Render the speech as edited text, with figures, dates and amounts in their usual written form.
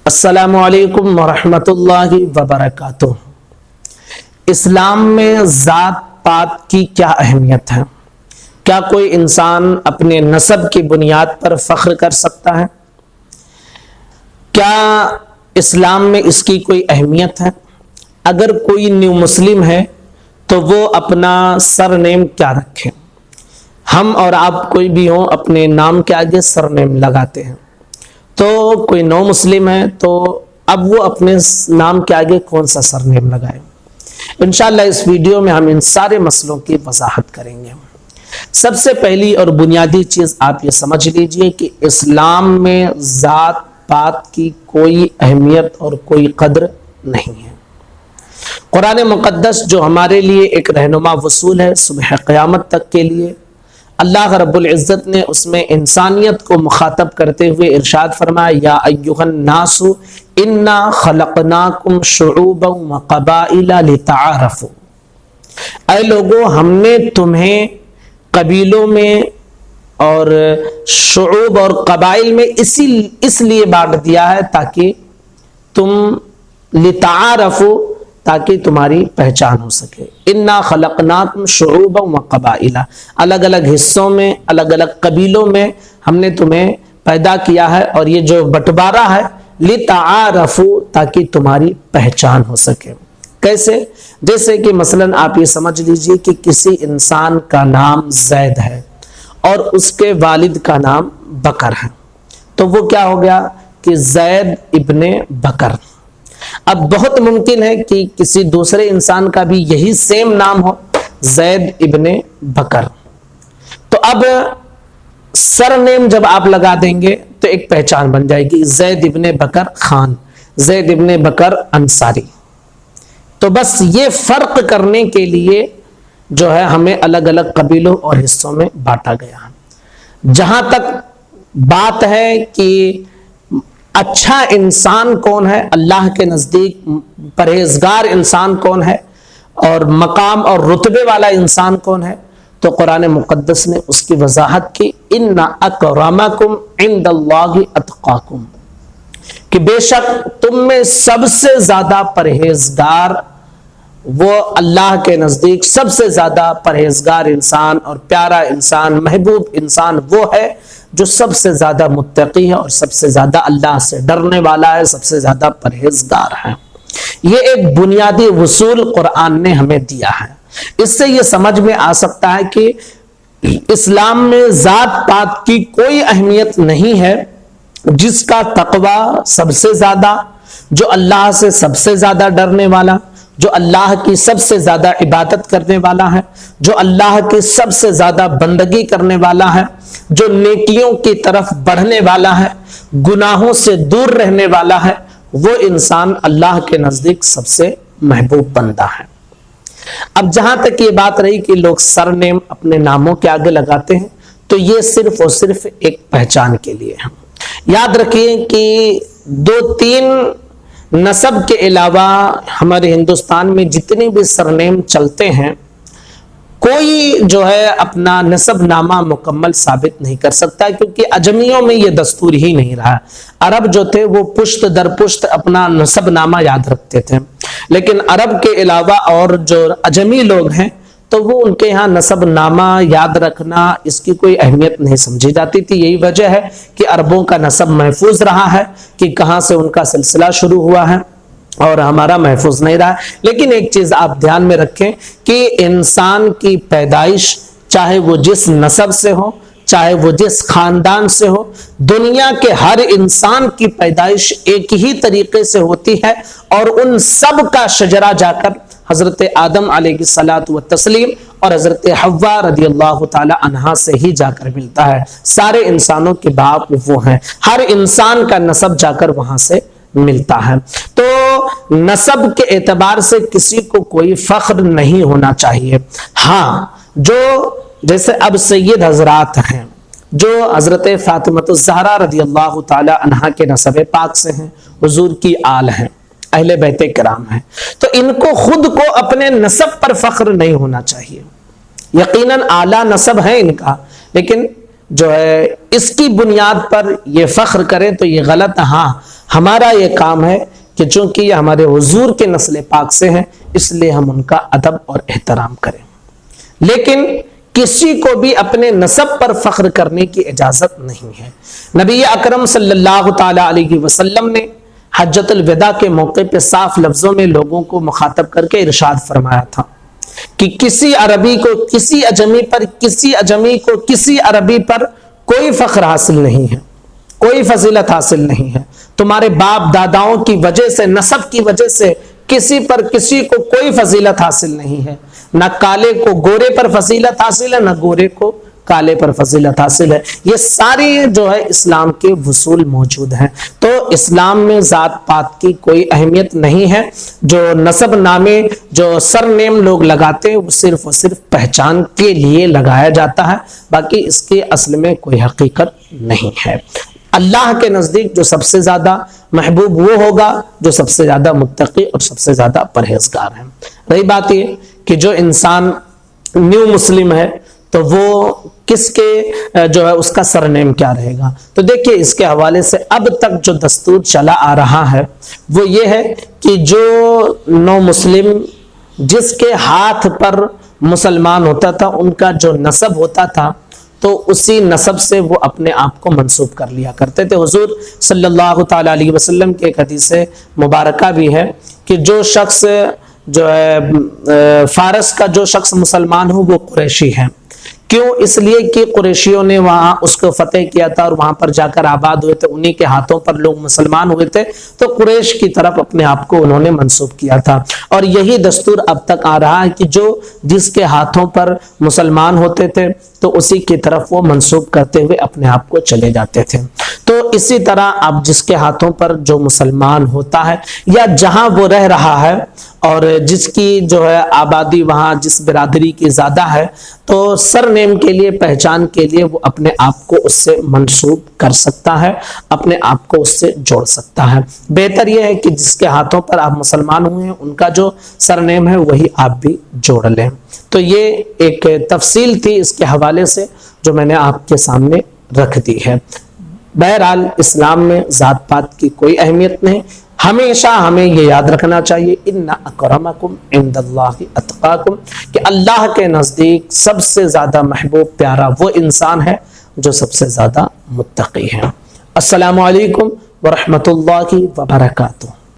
السلام علیکم ورحمۃ اللہ وبرکاتہ۔ اسلام میں ذات پات کی کیا اہمیت ہے؟ کیا کوئی انسان اپنے نسب کی بنیاد پر فخر کر سکتا ہے؟ کیا اسلام میں اس کی کوئی اہمیت ہے؟ اگر کوئی نیو مسلم ہے تو وہ اپنا سر نیم کیا رکھے؟ ہم اور آپ کوئی بھی ہوں اپنے نام کے آگے سر نیم لگاتے ہیں، تو کوئی نو مسلم ہے تو اب وہ اپنے نام کے آگے کون سا سر نیم لگائے؟ انشاءاللہ اس ویڈیو میں ہم ان سارے مسئلوں کی وضاحت کریں گے۔ سب سے پہلی اور بنیادی چیز آپ یہ سمجھ لیجئے کہ اسلام میں ذات پات کی کوئی اہمیت اور کوئی قدر نہیں ہے۔ قرآن مقدس جو ہمارے لیے ایک رہنما اصول ہے صبح قیامت تک کے لیے، اللہ رب العزت نے اس میں انسانیت کو مخاطب کرتے ہوئے ارشاد فرمایا، یا ایھا الناس انا خلقناکم شعوبا وقبائل لتعارفوا، اے لوگو ہم نے تمہیں قبیلوں میں اور شعوب اور قبائل میں اس لیے بانٹ دیا ہے تاکہ تم لتعارفوا، تاکہ تمہاری پہچان ہو سکے۔ انا خلقناکم شعوبا وقبائل، الگ الگ حصوں میں الگ الگ قبیلوں میں ہم نے تمہیں پیدا کیا ہے، اور یہ جو بٹوارا ہے لتعارفوا، تاکہ تمہاری پہچان ہو سکے۔ کیسے؟ جیسے کہ مثلا آپ یہ سمجھ لیجئے کہ کسی انسان کا نام زید ہے اور اس کے والد کا نام بکر ہے، تو وہ کیا ہو گیا کہ زید ابن بکر۔ اب بہت ممکن ہے کہ کسی دوسرے انسان کا بھی یہی سیم نام ہو، زید ابن بکر، تو اب سر نیم جب آپ لگا دیں گے تو ایک پہچان بن جائے گی، زید ابن بکر خان، زید ابن بکر انصاری۔ تو بس یہ فرق کرنے کے لیے جو ہے ہمیں الگ الگ قبیلوں اور حصوں میں بانٹا گیا ہے۔ جہاں تک بات ہے کہ اچھا انسان کون ہے اللہ کے نزدیک، پرہیزگار انسان کون ہے، اور مقام اور رتبے والا انسان کون ہے، تو قرآن مقدس نے اس کی وضاحت کی، ان اکرمکم عند اللہ اتقاکم، کہ بے شک تم میں سب سے زیادہ پرہیزگار وہ اللہ کے نزدیک سب سے زیادہ پرہیزگار انسان اور پیارا انسان، محبوب انسان وہ ہے جو سب سے زیادہ متقی ہے اور سب سے زیادہ اللہ سے ڈرنے والا ہے، سب سے زیادہ پرہیزگار ہے۔ یہ ایک بنیادی اصول قرآن نے ہمیں دیا ہے۔ اس سے یہ سمجھ میں آ سکتا ہے کہ اسلام میں ذات پات کی کوئی اہمیت نہیں ہے، جس کا تقوی سب سے زیادہ، جو اللہ سے سب سے زیادہ ڈرنے والا، جو اللہ کی سب سے زیادہ عبادت کرنے والا ہے، جو اللہ کی سب سے زیادہ بندگی کرنے والا ہے، جو نیکیوں کی طرف بڑھنے والا ہے، گناہوں سے دور رہنے والا ہے، وہ انسان اللہ کے نزدیک سب سے محبوب بندہ ہے۔ اب جہاں تک یہ بات رہی کہ لوگ سر نیم اپنے ناموں کے آگے لگاتے ہیں، تو یہ صرف اور صرف ایک پہچان کے لیے ہے۔ یاد رکھیے کہ 2-3 نسب کے علاوہ ہمارے ہندوستان میں جتنے بھی سر نیم چلتے ہیں، کوئی جو ہے اپنا نسب نامہ مکمل ثابت نہیں کر سکتا، کیونکہ اجمیوں میں یہ دستور ہی نہیں رہا۔ عرب جو تھے وہ پشت در پشت اپنا نسب نامہ یاد رکھتے تھے، لیکن عرب کے علاوہ اور جو اجمی لوگ ہیں تو وہ ان کے یہاں نسب نامہ یاد رکھنا اس کی کوئی اہمیت نہیں سمجھی جاتی تھی۔ یہی وجہ ہے کہ عربوں کا نسب محفوظ رہا ہے کہ کہاں سے ان کا سلسلہ شروع ہوا ہے، اور ہمارا محفوظ نہیں رہا۔ لیکن ایک چیز آپ دھیان میں رکھیں کہ انسان کی پیدائش چاہے وہ جس نسب سے ہو، چاہے وہ جس خاندان سے ہو، دنیا کے ہر انسان کی پیدائش ایک ہی طریقے سے ہوتی ہے، اور ان سب کا شجرہ جا کر حضرت آدم علیہ الصلوۃ والتسلیم اور حضرت حوا رضی اللہ تعالی عنہا سے ہی جا کر ملتا ہے۔ سارے انسانوں کے باپ وہ ہیں، ہر انسان کا نسب جا کر وہاں سے ملتا ہے۔ تو نسب کے اعتبار سے کسی کو کوئی فخر نہیں ہونا چاہیے۔ ہاں، جو جیسے اب سید حضرات ہیں جو حضرت فاطمہ الزہرا رضی اللہ تعالی عنہا کے نسب پاک سے ہیں، حضور کی آل ہیں، اہل بیت کرام ہیں، تو ان کو خود کو اپنے نسب پر فخر نہیں ہونا چاہیے۔ یقیناً اعلیٰ نسب ہے ان کا، لیکن جو ہے اس کی بنیاد پر یہ فخر کرے تو یہ غلط ہے۔ ہاں ہمارا یہ کام ہے کہ چونکہ یہ ہمارے حضور کے نسل پاک سے ہیں اس لیے ہم ان کا ادب اور احترام کریں، لیکن کسی کو بھی اپنے نسب پر فخر کرنے کی اجازت نہیں ہے۔ نبی اکرم صلی اللہ تعالی علیہ وسلم نے حجۃ الوداع کے موقع پہ صاف لفظوں میں لوگوں کو مخاطب کر کے ارشاد فرمایا تھا کہ کسی عربی کو کسی اجمی پر، کسی اجمی کو کسی عربی پر کوئی فخر حاصل نہیں ہے، کوئی فضیلت حاصل نہیں ہے۔ تمہارے باپ داداؤں کی وجہ سے، نسب کی وجہ سے کسی پر کسی کو کوئی فضیلت حاصل نہیں ہے، نہ کالے کو گورے پر فضیلت حاصل ہے، نہ گورے کو کالے پر فضیلت حاصل ہے۔ یہ ساری جو ہے اسلام کے اصول موجود ہیں۔ تو اسلام میں ذات پات کی کوئی اہمیت نہیں ہے۔ جو نسب نامے، جو سر نیم لوگ لگاتے ہیں وہ صرف اور صرف پہچان کے لیے لگایا جاتا ہے، باقی اس کے اصل میں کوئی حقیقت نہیں ہے۔ اللہ کے نزدیک جو سب سے زیادہ محبوب وہ ہوگا جو سب سے زیادہ متقی اور سب سے زیادہ پرہیزگار ہے۔ رہی بات یہ کہ جو انسان نیو مسلم ہے تو وہ کس کے جو ہے اس کا سرنیم کیا رہے گا؟ تو دیکھیے اس کے حوالے سے اب تک جو دستور چلا آ رہا ہے وہ یہ ہے کہ جو نو مسلم جس کے ہاتھ پر مسلمان ہوتا تھا ان کا جو نسب ہوتا تھا تو اسی نسب سے وہ اپنے آپ کو منسوب کر لیا کرتے تھے۔ حضور صلی اللہ تعالی علیہ وسلم کے ایک حدیث مبارکہ بھی ہے کہ جو شخص جو ہے فارس کا جو شخص مسلمان ہو وہ قریشی ہے۔ کیوں؟ اس لیے کہ قریشیوں نے وہاں اس کو فتح کیا تھا اور وہاں پر جا کر آباد ہوئے تھے، انہی کے ہاتھوں پر لوگ مسلمان ہوئے تھے، تو قریش کی طرف اپنے آپ کو انہوں نے منسوب کیا تھا۔ اور یہی دستور اب تک آ رہا ہے کہ جو جس کے ہاتھوں پر مسلمان ہوتے تھے تو اسی کی طرف وہ منسوب کرتے ہوئے اپنے آپ کو چلے جاتے تھے۔ تو اسی طرح اب جس کے ہاتھوں پر جو مسلمان ہوتا ہے یا جہاں وہ رہ رہا ہے اور جس کی جو ہے آبادی وہاں جس برادری کی زیادہ ہے تو سر نیم کے لیے، پہچان کے لیے وہ اپنے آپ کو اس سے منسوب کر سکتا ہے، اپنے آپ کو اس سے جوڑ سکتا ہے۔ بہتر یہ ہے کہ جس کے ہاتھوں پر آپ مسلمان ہوئے ہیں ان کا جو سر نیم ہے وہی آپ بھی جوڑ لیں۔ تو یہ ایک تفصیل تھی اس کے حوالے سے جو میں نے آپ کے سامنے رکھ دی ہے۔ بہرحال اسلام میں ذات پات کی کوئی اہمیت نہیں، ہمیشہ ہمیں یہ یاد رکھنا چاہیے ان اکرمکم عند اللہ اتقاکم، کہ اللہ کے نزدیک سب سے زیادہ محبوب پیارا وہ انسان ہے جو سب سے زیادہ متقی ہے۔ السلام علیکم ورحمۃ اللہ وبرکاتہ۔